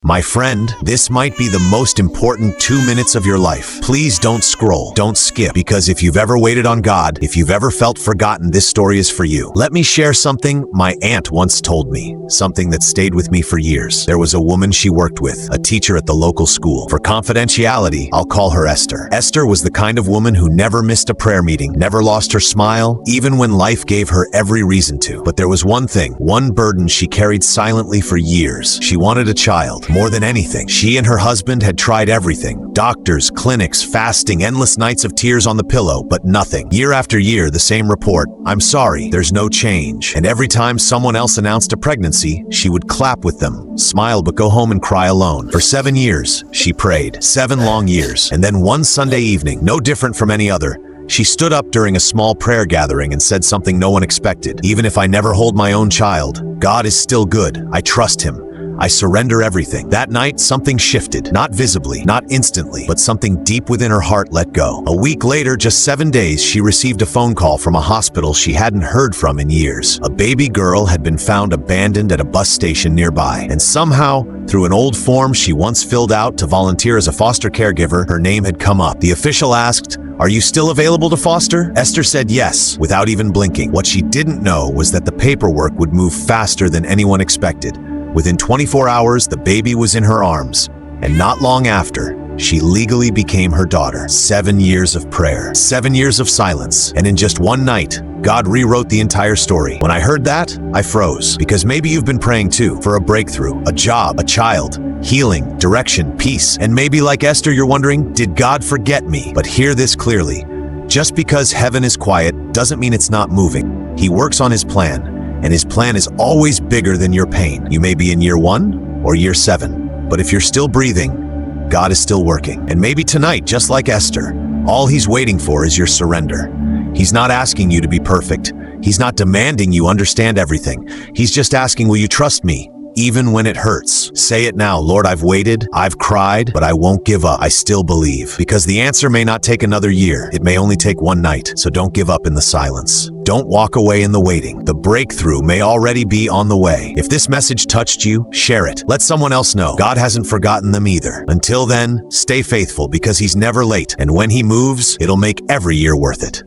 My friend, this might be the most important 2 minutes of your life. Please don't scroll, don't skip, because if you've ever waited on God, if you've ever felt forgotten, this story is for you. Let me share something my aunt once told me, something that stayed with me for years. There was a woman she worked with, a teacher at the local school. For confidentiality, I'll call her Esther. Esther was the kind of woman who never missed a prayer meeting, never lost her smile, even when life gave her every reason to. But there was one thing, one burden she carried silently for years. She wanted a child. More than anything, she and her husband had tried everything. Doctors, clinics, fasting, endless nights of tears on the pillow, but nothing. Year after year, the same report. I'm sorry, there's no change. And every time someone else announced a pregnancy, she would clap with them, smile but go home and cry alone. For 7 years, she prayed. 7 long years. And then one Sunday evening, no different from any other, she stood up during a small prayer gathering and said something no one expected. Even if I never hold my own child, God is still good. I trust Him. I surrender everything. That night, something shifted. Not visibly, not instantly, but something deep within her heart let go. A week later, just 7 days, she received a phone call from a hospital she hadn't heard from in years. A baby girl had been found abandoned at a bus station nearby. And somehow, through an old form she once filled out to volunteer as a foster caregiver, her name had come up. The official asked, "Are you still available to foster?" Esther said yes, without even blinking. What she didn't know was that the paperwork would move faster than anyone expected. Within 24 hours, the baby was in her arms, and not long after, she legally became her daughter. 7 years of prayer, 7 years of silence, and in just one night, God rewrote the entire story. When I heard that, I froze, because maybe you've been praying too, for a breakthrough, a job, a child, healing, direction, peace, and maybe like Esther, you're wondering, did God forget me? But hear this clearly. Just because heaven is quiet doesn't mean it's not moving. He works on His plan. And His plan is always bigger than your pain. You may be in year 1 or year 7, but if you're still breathing, God is still working. And maybe tonight, just like Esther, all He's waiting for is your surrender. He's not asking you to be perfect. He's not demanding you understand everything. He's just asking, will you trust me? Even when it hurts. Say it now, Lord, I've waited, I've cried, but I won't give up. I still believe. Because the answer may not take another year. It may only take one night. So don't give up in the silence. Don't walk away in the waiting. The breakthrough may already be on the way. If this message touched you, share it. Let someone else know. God hasn't forgotten them either. Until then, stay faithful because He's never late. And when He moves, it'll make every year worth it.